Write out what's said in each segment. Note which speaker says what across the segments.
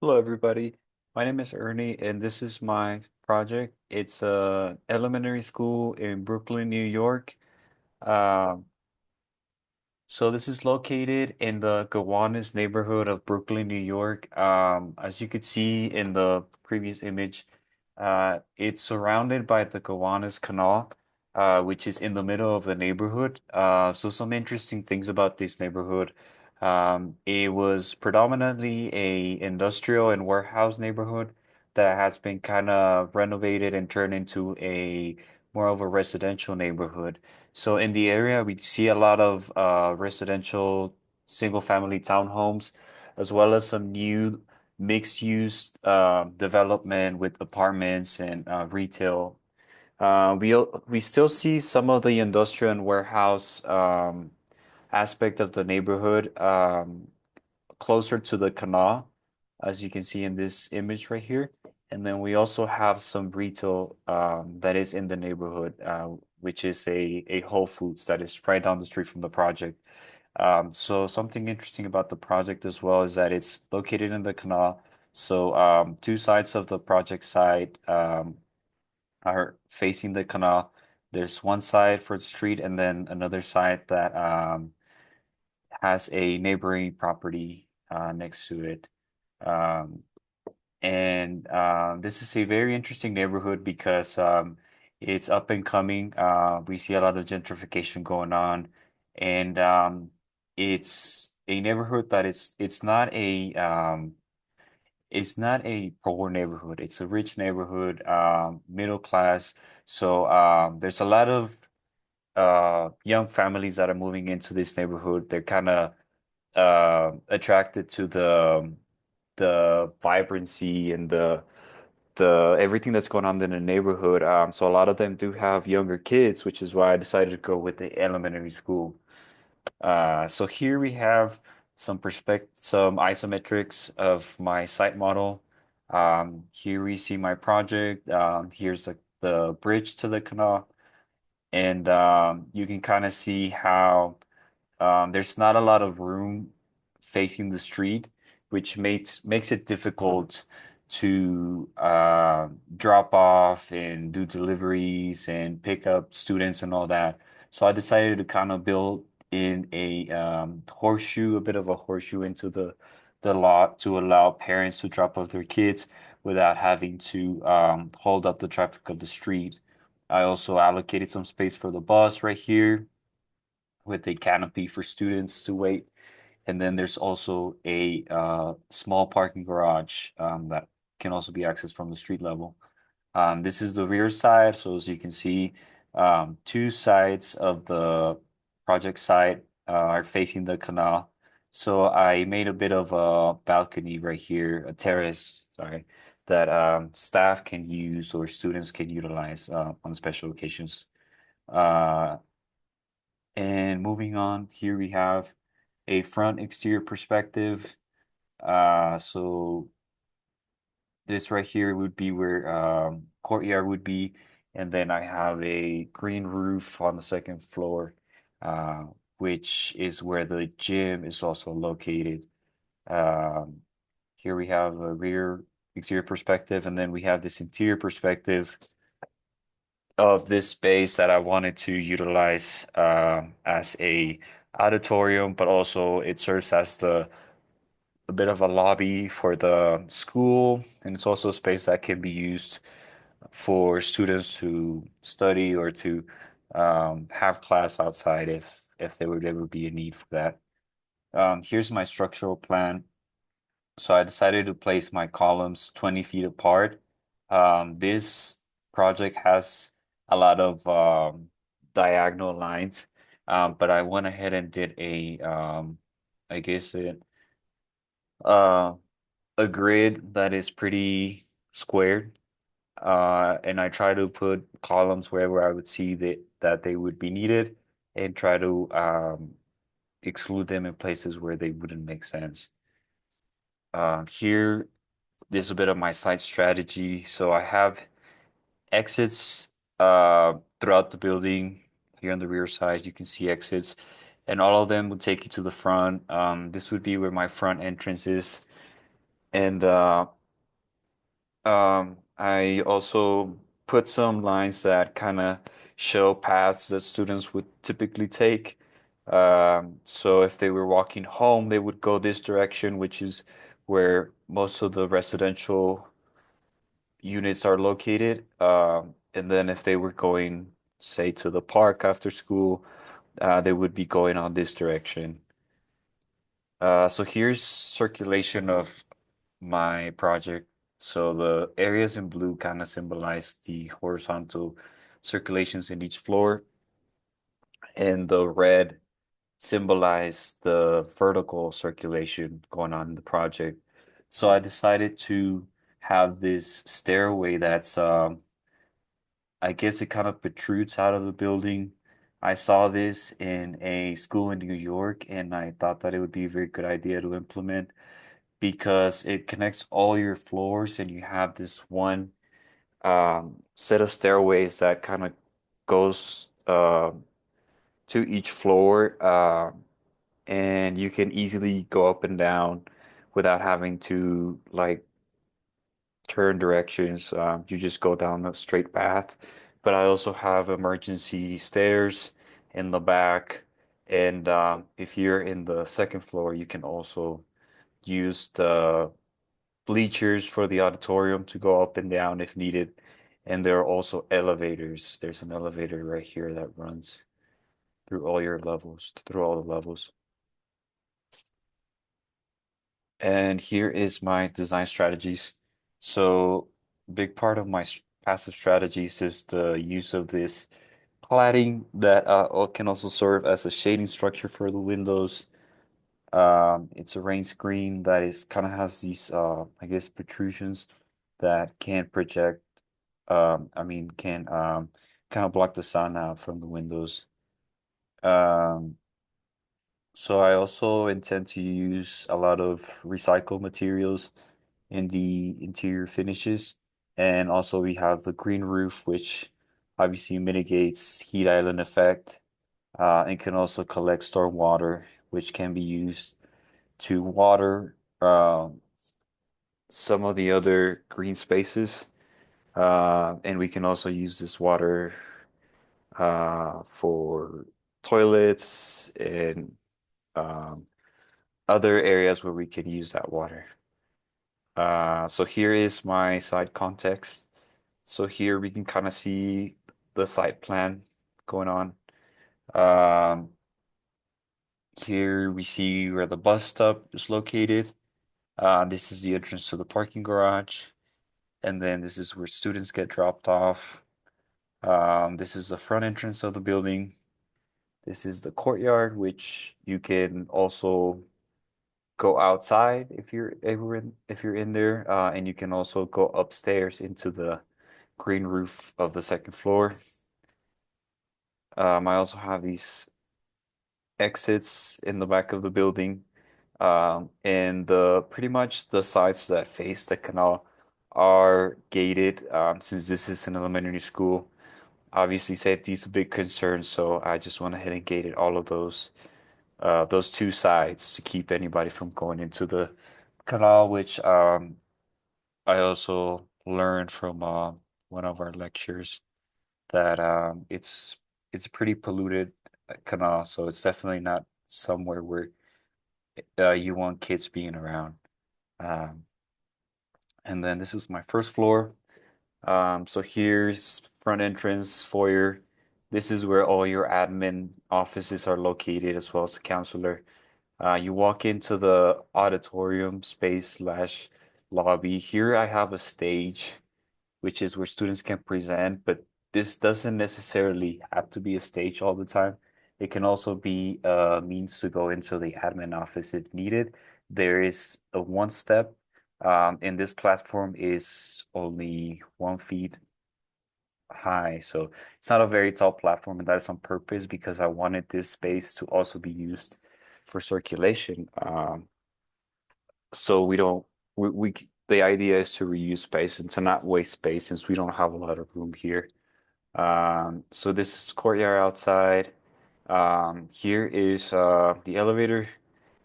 Speaker 1: Hello, everybody. My name is Ernie, and this is my project. It's a elementary school in Brooklyn, New York. Um, so this is located in the Gowanus neighborhood of Brooklyn, New York. As you could see in the previous image, it's surrounded by the Gowanus Canal, which is in the middle of the neighborhood. So some interesting things about this neighborhood. It was predominantly a industrial and warehouse neighborhood that has been kind of renovated and turned into a more of a residential neighborhood. So in the area, we see a lot of residential single-family townhomes, as well as some new mixed-use development with apartments and retail. We still see some of the industrial and warehouse aspect of the neighborhood closer to the canal, as you can see in this image right here. And then we also have some retail that is in the neighborhood, which is a Whole Foods that is right down the street from the project. So something interesting about the project as well is that it's located in the canal. So two sides of the project site are facing the canal. There's one side for the street and then another side that has a neighboring property next to it. Um, and this is a very interesting neighborhood because it's up and coming. We see a lot of gentrification going on, and it's a neighborhood that it's not a poor neighborhood. It's a rich neighborhood, middle class. So there's a lot of young families that are moving into this neighborhood. They're kind of attracted to the vibrancy and the everything that's going on in the neighborhood. So a lot of them do have younger kids, which is why I decided to go with the elementary school. So here we have some isometrics of my site model. Here we see my project. Here's the bridge to the canal, and you can kind of see how there's not a lot of room facing the street, which makes it difficult to drop off and do deliveries and pick up students and all that. So I decided to kind of build in a horseshoe, a bit of a horseshoe into the lot to allow parents to drop off their kids without having to hold up the traffic of the street. I also allocated some space for the bus right here with a canopy for students to wait. And then there's also a small parking garage that can also be accessed from the street level. This is the rear side. So as you can see, two sides of the project site are facing the canal. So I made a bit of a balcony right here, a terrace, sorry, that staff can use or students can utilize on special occasions. Uh, and moving on, here we have a front exterior perspective. So this right here would be where courtyard would be, and then I have a green roof on the second floor, uh, which is where the gym is also located. Um, Here we have a rear exterior perspective, and then we have this interior perspective of this space that I wanted to utilize as a auditorium, but also it serves as the a bit of a lobby for the school, and it's also a space that can be used for students to study or to have class outside if there would ever be a need for that. Here's my structural plan. So I decided to place my columns 20 feet apart. This project has a lot of diagonal lines, but I went ahead and did I guess uh, a grid that is pretty squared. And I try to put columns wherever I would see that they would be needed and try to exclude them in places where they wouldn't make sense. Here, there's a bit of my site strategy. So I have exits throughout the building. Here on the rear side, you can see exits, and all of them will take you to the front. This would be where my front entrance is. And I also put some lines that kind of show paths that students would typically take. So if they were walking home, they would go this direction, which is where most of the residential units are located. And then if they were going, say, to the park after school, they would be going on this direction. So here's circulation of my project. So the areas in blue kind of symbolize the horizontal circulations in each floor, and the red symbolize the vertical circulation going on in the project. So I decided to have this stairway that's I guess it kind of protrudes out of the building. I saw this in a school in New York, and I thought that it would be a very good idea to implement because it connects all your floors, and you have this one set of stairways that kind of goes to each floor, and you can easily go up and down without having to like turn directions. You just go down a straight path. But I also have emergency stairs in the back. And if you're in the second floor, you can also use the bleachers for the auditorium to go up and down if needed. And there are also elevators. There's an elevator right here that runs through all your levels, through all the levels. And here is my design strategies. So, big part of my passive strategies is the use of this cladding that can also serve as a shading structure for the windows. It's a rain screen that is kind of has these, I guess, protrusions that can project, can kind of block the sun out from the windows. Um, so I also intend to use a lot of recycled materials in the interior finishes. And also we have the green roof, which obviously mitigates heat island effect, and can also collect storm water, which can be used to water some of the other green spaces. And we can also use this water for toilets and um, other areas where we can use that water. So here is my site context. So here we can kind of see the site plan going on. Um, Here we see where the bus stop is located. This is the entrance to the parking garage. And then this is where students get dropped off. This is the front entrance of the building. This is the courtyard, which you can also go outside if you're if you're in there, and you can also go upstairs into the green roof of the second floor. I also have these exits in the back of the building, and the pretty much the sides that face the canal are gated. Since this is an elementary school, obviously safety is a big concern, so I just went ahead and gated all of those two sides to keep anybody from going into the canal, which I also learned from one of our lectures that it's a pretty polluted canal, so it's definitely not somewhere where you want kids being around. Um, and then this is my first floor. So here's front entrance, foyer. This is where all your admin offices are located, as well as the counselor. You walk into the auditorium space slash lobby. Here I have a stage, which is where students can present, but this doesn't necessarily have to be a stage all the time. It can also be a means to go into the admin office if needed. There is a one step, and this platform is only 1 feet high. So it's not a very tall platform, and that is on purpose because I wanted this space to also be used for circulation. So we don't we the idea is to reuse space and to not waste space since we don't have a lot of room here. So this is courtyard outside. Here is the elevator.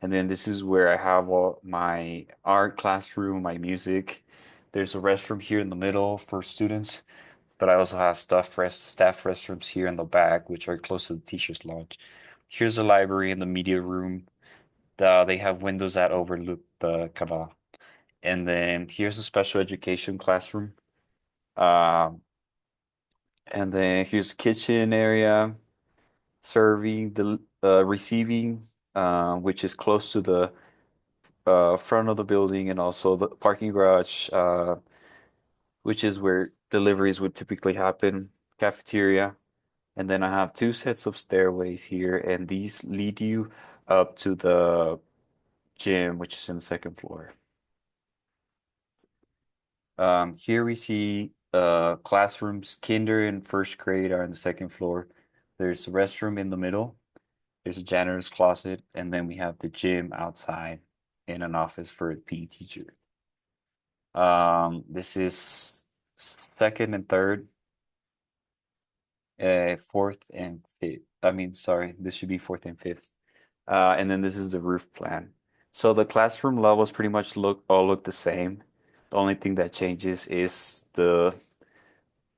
Speaker 1: And then this is where I have all my art classroom, my music. There's a restroom here in the middle for students, but I also have staff restrooms here in the back, which are close to the teacher's lounge. Here's the library and the media room. They have windows that overlook the canal. And then here's a special education classroom. Um, and then here's kitchen area, serving the receiving, which is close to the front of the building, and also the parking garage, which is where deliveries would typically happen, cafeteria. And then I have two sets of stairways here, and these lead you up to the gym, which is in the second floor. Here we see classrooms. Kinder and first grade are on the second floor. There's a restroom in the middle. There's a janitor's closet, and then we have the gym outside and an office for a PE teacher. This is second and third, fourth and fifth. I mean, sorry, this should be fourth and fifth. And then this is the roof plan. So the classroom levels pretty much look the same. The only thing that changes is the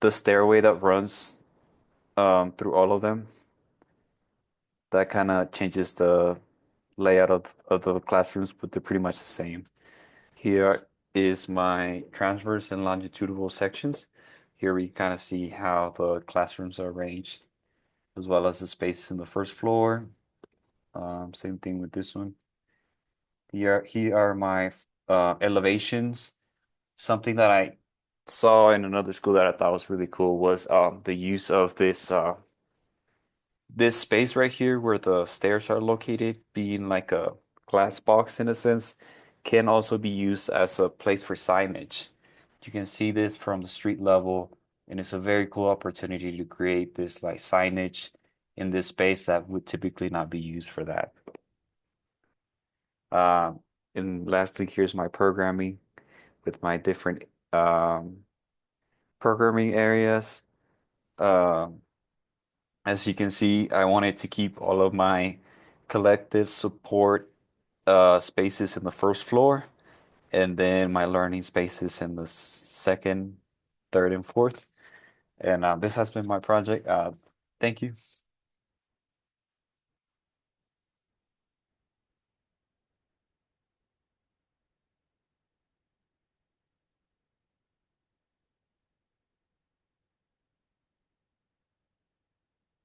Speaker 1: stairway that runs through all of them. That kind of changes the layout of the classrooms, but they're pretty much the same. Here is my transverse and longitudinal sections. Here we kind of see how the classrooms are arranged, as well as the spaces in the first floor. Same thing with this one. Here are my elevations. Something that I saw in another school that I thought was really cool was the use of this space right here where the stairs are located, being like a glass box in a sense, can also be used as a place for signage. You can see this from the street level, and it's a very cool opportunity to create this like signage in this space that would typically not be used for that. Um, and lastly, here's my programming with my different programming areas. Um, as you can see, I wanted to keep all of my collective support spaces in the first floor, and then my learning spaces in the second, third, and fourth. And this has been my project. Thank you.